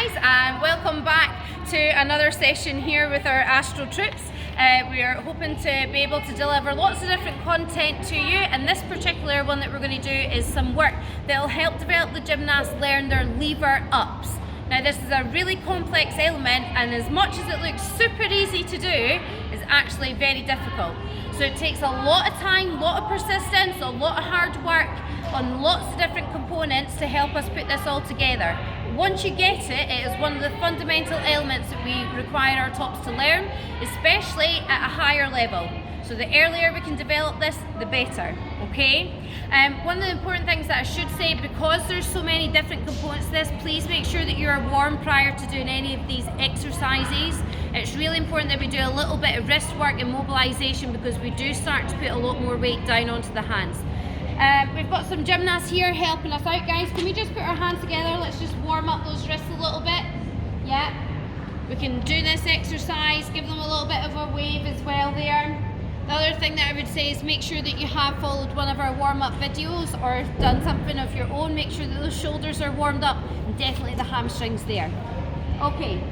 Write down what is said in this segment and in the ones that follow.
guys, and welcome back to another session here with our Astro troops. We are hoping to be able to deliver lots of different content to you, and this particular one that we're going to do is some work that will help develop the gymnasts learn their lever ups. Now this is a really complex element, and as much as it looks super easy to do, it's actually very difficult. So it takes a lot of time, a lot of persistence, a lot of hard work on lots of different components to help us put this all together. Once you get it, it is one of the fundamental elements that we require our tops to learn, especially at a higher level. So the earlier we can develop this, the better, okay? One of the important things that I should say, because there's so many different components to this, please make sure that you are warm prior to doing any of these exercises. It's really important that we do a little bit of wrist work and mobilization, because we do start to put a lot more weight down onto the hands. We've got some gymnasts here helping us out, guys. Can we just put our hands together? Let's just warm up those wrists a little bit. Yeah. We can do this exercise, give them a little bit of a wave as well there. The other thing that I would say is make sure that you have followed one of our warm-up videos or done something of your own. Make sure that those shoulders are warmed up and definitely the hamstrings there. Okay,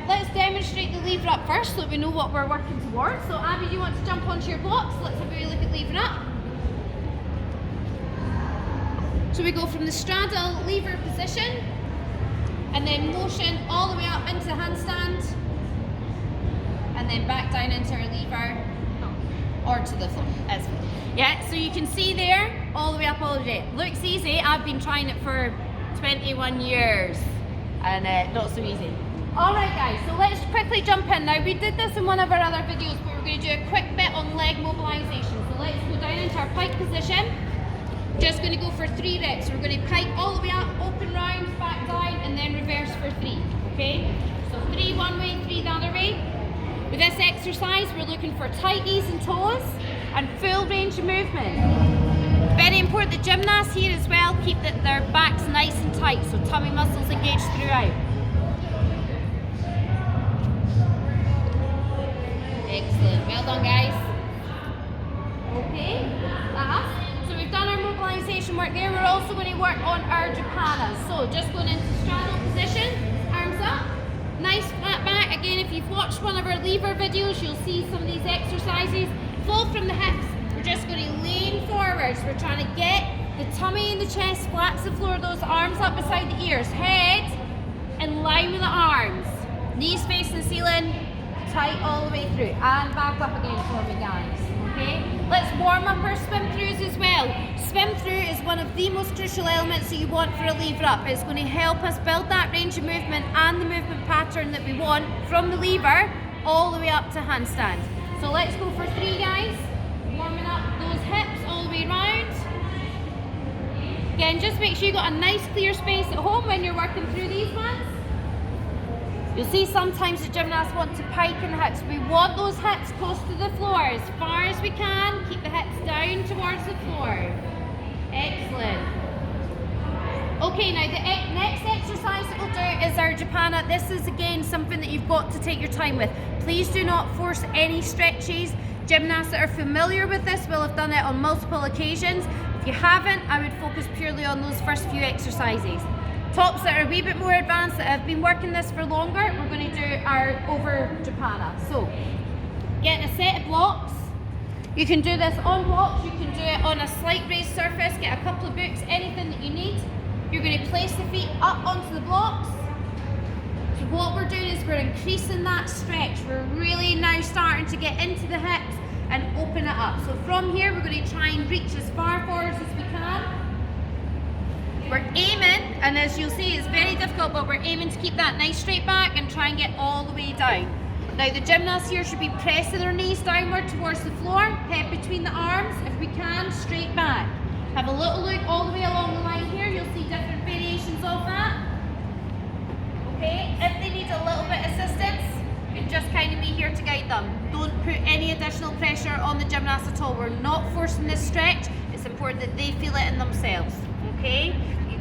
let's demonstrate the lever up first so that we know what we're working towards. So Abby, do you want to jump onto your blocks? Let's have a wee look at lever up. So we go from the straddle lever position and then motion all the way up into handstand and then back down into our lever or to the floor as well. Yeah, so you can see there, all the way up, all the way. Looks easy. I've been trying it for 21 years and not so easy. All right guys, so let's quickly jump in. Now we did this in one of our other videos, but we're going to do a quick bit on leg mobilization. So let's go down into our pike position. Just going to go for 3 reps. We're going to pike all the way up, open round, back down, and then reverse for 3. Okay? So 3 one way, 3 the other way. With this exercise, we're looking for tight knees and toes and full range of movement. Very important, the gymnasts here as well keep their backs nice and tight, so tummy muscles engaged throughout. Excellent. Well done, guys. Okay. So we've done our mobilization work there. We're also going to work on our japanas. So just going into straddle position, arms up, nice flat back. Again, if you've watched one of our lever videos, you'll see some of these exercises. Flow from the hips. We're just going to lean forwards. We're trying to get the tummy and the chest flat to the floor, those arms up beside the ears. Head in line with the arms. Knees facing the ceiling, tight all the way through. And back up again for me, guys. Okay, let's warm up our swim throughs as well. Swim through is one of the most crucial elements that you want for a lever up. It's going to help us build that range of movement and the movement pattern that we want from the lever all the way up to handstand. So let's go for 3, guys. Warming up those hips all the way around. Again, just make sure you've got a nice clear space at home when you're working through these ones. You'll see sometimes the gymnasts want to pike in the hips. We want those hips close to the floor as far as we can. Keep the hips down towards the floor. Excellent. Okay, now the next exercise that we'll do is our japana. This is again something that you've got to take your time with. Please do not force any stretches. Gymnasts that are familiar with this will have done it on multiple occasions. If you haven't, I would focus purely on those first few exercises. Tops that are a wee bit more advanced, that have been working this for longer, we're going to do our over japana. So, get a set of blocks. You can do this on blocks, you can do it on a slight raised surface, get a couple of books, anything that you need. You're going to place the feet up onto the blocks. So what we're doing is we're increasing that stretch. We're really now starting to get into the hips and open it up. So from here, we're going to try and reach as far forwards as we can. We're aiming, and as you'll see, it's very difficult, but we're aiming to keep that nice straight back and try and get all the way down. Now the gymnasts here should be pressing their knees downward towards the floor, head between the arms, if we can, straight back. Have a little look all the way along the line here, you'll see different variations of that. Okay, if they need a little bit of assistance, you're just kind of be here to guide them. Don't put any additional pressure on the gymnasts at all. We're not forcing this stretch, it's important that they feel it in themselves. Okay?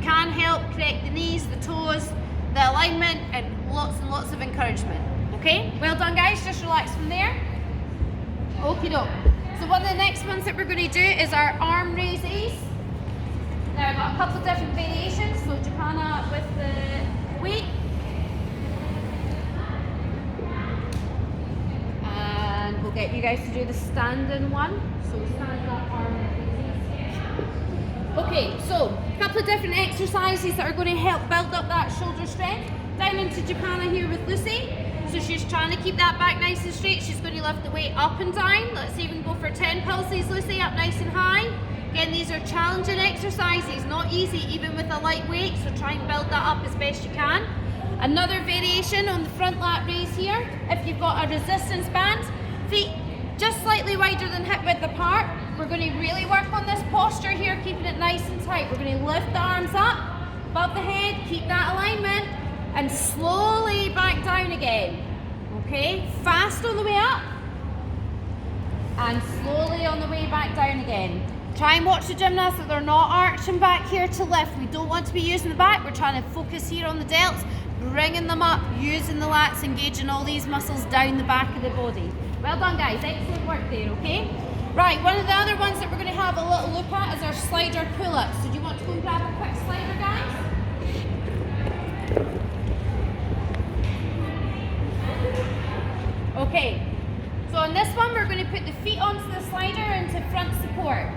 Can help correct the knees, the toes, the alignment, and lots of encouragement. Okay, well done guys, just relax from there. Okie doke. So one of the next ones that we're going to do is our arm raises. Now I've got a couple of different variations, so japana with the weight, you guys to do the standing one. So stand up, arm raises. Okay, so a couple of different exercises that are going to help build up that shoulder strength. Down into Japana here with Lucy. So she's trying to keep that back nice and straight. She's going to lift the weight up and down. Let's see if we can go for 10 pulses, Lucy, up nice and high. Again, these are challenging exercises, not easy even with a light weight, so try and build that up as best you can. Another variation on the front lat raise here. If you've got a resistance band, feet just slightly wider than hip width apart. We're going to really work on this posture here, keeping it nice and tight. We're going to lift the arms up above the head, keep that alignment, and slowly back down again. Okay, fast on the way up and slowly on the way back down again. Try and watch the gymnasts that they're not arching back here to lift. We don't want to be using the back. We're trying to focus here on the delts, bringing them up, using the lats, engaging all these muscles down the back of the body. Well done, guys. Excellent work there, okay? Right, one of the other ones that we're going to have a little look at is our slider pull-ups. So do you want to go and grab a quick slider, guys? Okay, so on this one we're going to put the feet onto the slider into front support.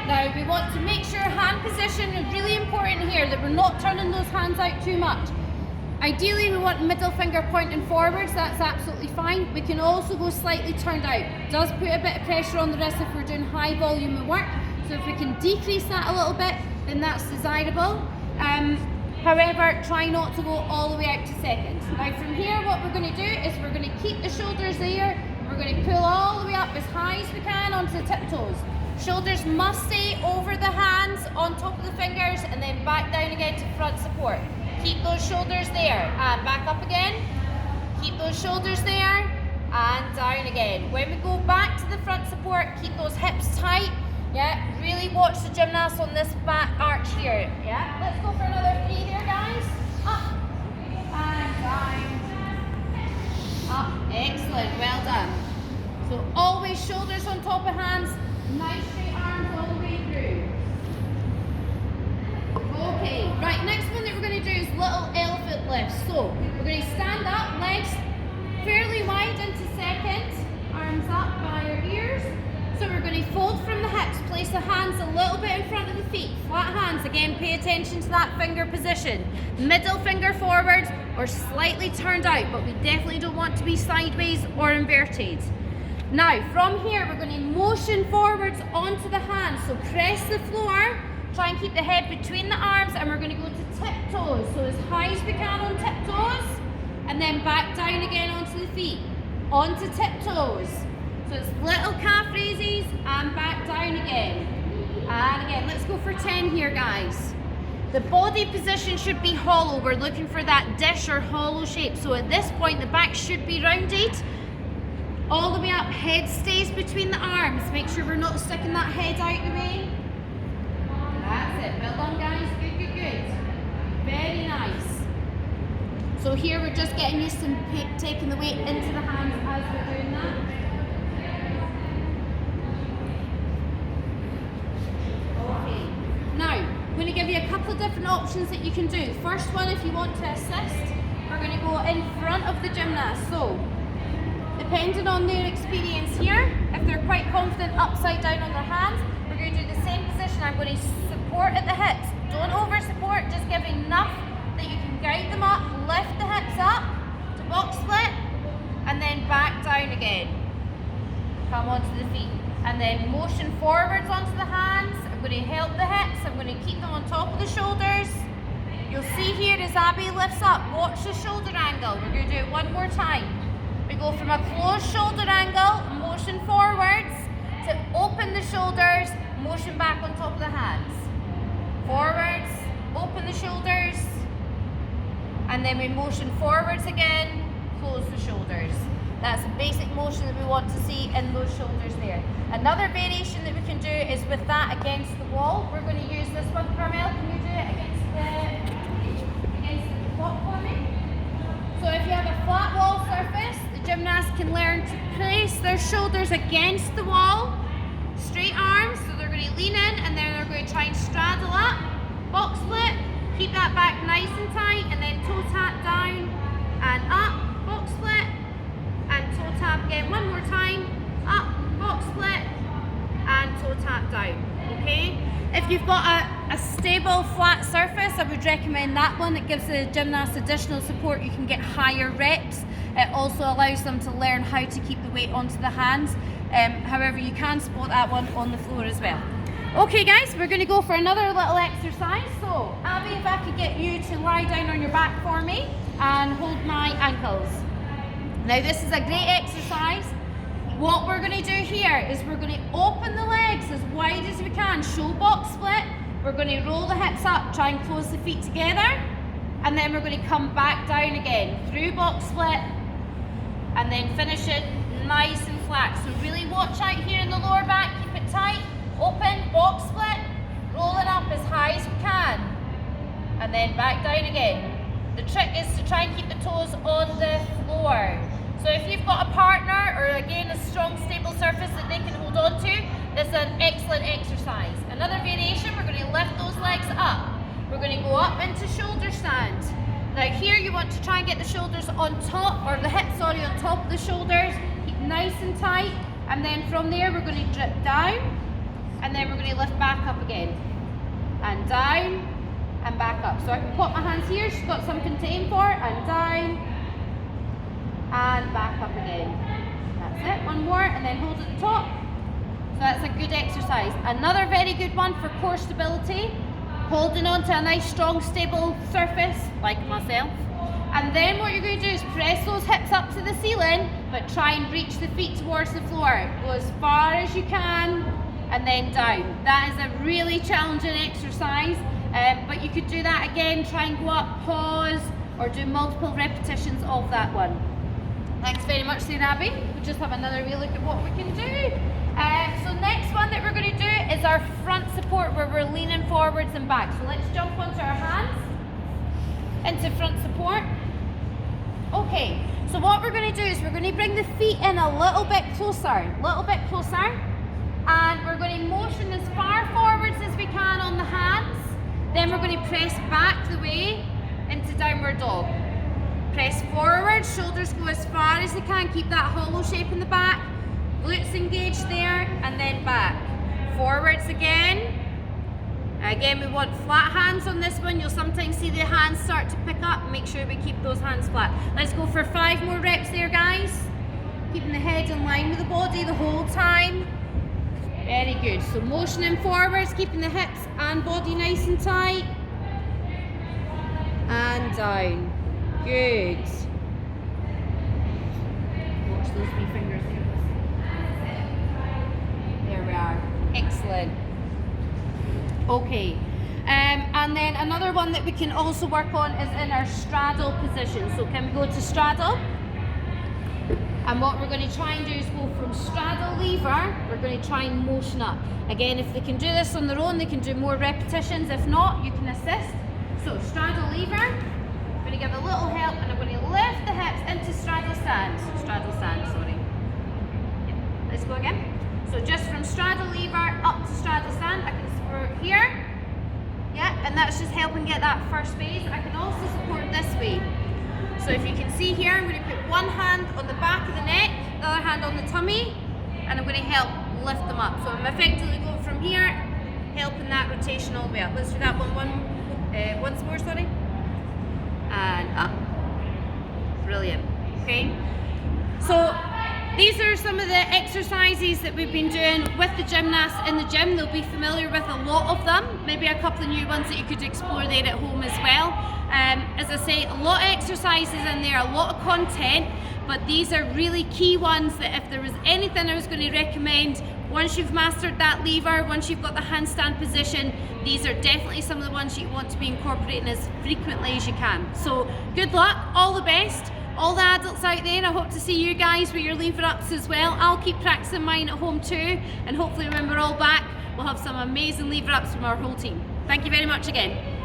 Now we want to make sure hand position is really important here, that we're not turning those hands out too much. Ideally we want middle finger pointing forwards, that's absolutely fine. We can also go slightly turned out. It does put a bit of pressure on the wrist if we're doing high volume of work, so if we can decrease that a little bit, then that's desirable. However, try not to go all the way out to second. Now from here, what we're going to do is we're going to keep the shoulders there. We're going to pull all the way up as high as we can onto the tiptoes. Shoulders must stay over the hands, on top of the fingers, and then back down again to front support. Keep those shoulders there, and back up again. Keep those shoulders there, and down again. When we go back to the front support, keep those hips tight. Yeah, really watch the gymnasts on this back arch here. Yeah, let's go for another 3 here, guys. Up and down. Up, excellent, well done. So always shoulders on top of hands, nice straight arms all the way through. Okay, right, next one that we're going to do is little elephant lifts. So we're going to stand up, legs fairly wide into second, arms up by our ears. So we're going to fold from the hips, place the hands a little bit in front of the feet, flat hands, again pay attention to that finger position. Middle finger forward or slightly turned out, but we definitely don't want to be sideways or inverted. Now from here we're going to motion forwards onto the hands, so press the floor, try and keep the head between the arms, and we're going to go to tiptoes, so as high as we can on tiptoes, and then back down again onto the feet, onto tiptoes. So it's little calf raises and back down again. And again, let's go for 10 here, guys. The body position should be hollow. We're looking for that dish or hollow shape. So at this point, the back should be rounded. All the way up, head stays between the arms. Make sure we're not sticking that head out the way. That's it. Well done, guys. Good, good, good. Very nice. So here we're just getting used to taking the weight into the hands as we're doing that. Now, I'm going to give you a couple of different options that you can do. First one, if you want to assist, we're going to go in front of the gymnast. So, depending on their experience here, if they're quite confident upside down on their hands, we're going to do the same position. I'm going to support at the hips. Don't over support, just give enough that you can guide them up, lift the hips up to box split, and then back down again. Come onto the feet. And then motion forwards onto the hands. I'm going to help the hips. I'm going to keep them on top of the shoulders. You'll see here as Abby lifts up, watch the shoulder angle. We're going to do it one more time. We go from a closed shoulder angle, motion forwards, to open the shoulders, motion back on top of the hands. Forwards, open the shoulders, and then we motion forwards again, close the shoulders. That's the basic motion that we want to see in those shoulders there. Another variation that we can do is with that against the wall. We're going to use this one. Carmel, can you do it against the block for me? So if you have a flat wall surface, the gymnast can learn to place their shoulders against the wall, straight arms, so they're going to lean in and then they're going to try and straddle up, box split, keep that back nice and tight, and then toe tap down and up, box split, and toe tap again. One more down, okay? If you've got a stable flat surface, I would recommend that one. It gives the gymnast additional support. You can get higher reps. It also allows them to learn how to keep the weight onto the hands. However, you can support that one on the floor as well. Okay guys, we're going to go for another little exercise. So, Abby, if I could get you to lie down on your back for me and hold my ankles. Now this is a great exercise. What we're going to do here is we're going to open the legs as wide as we can, show box split. We're going to roll the hips up, try and close the feet together, and then we're going to come back down again through box split, and then finish it nice and flat. So really watch out here in the lower back, keep it tight, open, box split, roll it up as high as we can, and then back down again. The trick is to try and keep the toes on the floor. So if you've got a partner or again a strong stable surface that they can hold on to, this is an excellent exercise. Another variation, we're going to lift those legs up. We're going to go up into shoulder stand. Now here you want to try and get the shoulders on top, or the hips, sorry, on top of the shoulders. Keep nice and tight, and then from there we're going to drip down, and then we're going to lift back up again. And down, and back up. So I can put my hands here, she's got something to aim for, and down, and back up again. That's it, one more, and then hold at the top. So that's a good exercise. Another very good one for core stability, holding on to a nice strong stable surface, like myself. And then what you're going to do is press those hips up to the ceiling, but try and reach the feet towards the floor. Go as far as you can, and then down. That is a really challenging exercise, but you could do that again, try and go up, pause, or do multiple repetitions of that one. Thanks very much there, Abby. We'll just have another wee look at what we can do. So next one that we're going to do is our front support, where we're leaning forwards and back. So let's jump onto our hands into front support. Okay, so what we're going to do is we're going to bring the feet in a little bit closer, and we're going to motion as far forwards as we can on the hands. Then we're going to press back the way into downward dog. Press forward, shoulders go as far as they can, keep that hollow shape in the back, glutes engaged there, and then back. Forwards again. Again, we want flat hands on this one. You'll sometimes see the hands start to pick up. Make sure we keep those hands flat. Let's go for 5 more reps there, guys. Keeping the head in line with the body the whole time. Very good. So motioning forwards, keeping the hips and body nice and tight. And down. Good. Watch those 3 fingers there. There we are. Excellent. Okay. And then another one that we can also work on is in our straddle position. So can we go to straddle? And what we're going to try and do is go from straddle lever, we're going to try and motion up. Again, if they can do this on their own, they can do more repetitions. If not, you can assist. So straddle lever, I'm going to give a little help, and I'm going to lift the hips into straddle stand. Sorry. Yeah. Let's go again. So just from straddle lever up to straddle stand, I can support here. Yeah, and that's just helping get that first base. I can also support this way. So if you can see here, I'm going to put one hand on the back of the neck, the other hand on the tummy, and I'm going to help lift them up. So I'm effectively going from here, helping that rotation all the way up. Let's do that once more, sorry. And up. Brilliant. Okay. So these are some of the exercises that we've been doing with the gymnasts in the gym. They'll be familiar with a lot of them, maybe a couple of new ones that you could explore there at home as well. As I say, a lot of exercises in there, a lot of content, but these are really key ones that if there was anything I was going to recommend, once you've mastered that lever, once you've got the handstand position, these are definitely some of the ones you want to be incorporating as frequently as you can. So good luck, all the best. All the adults out there, I hope to see you guys with your lever ups as well. I'll keep practicing mine at home too, and hopefully when we're all back, we'll have some amazing lever ups from our whole team. Thank you very much again.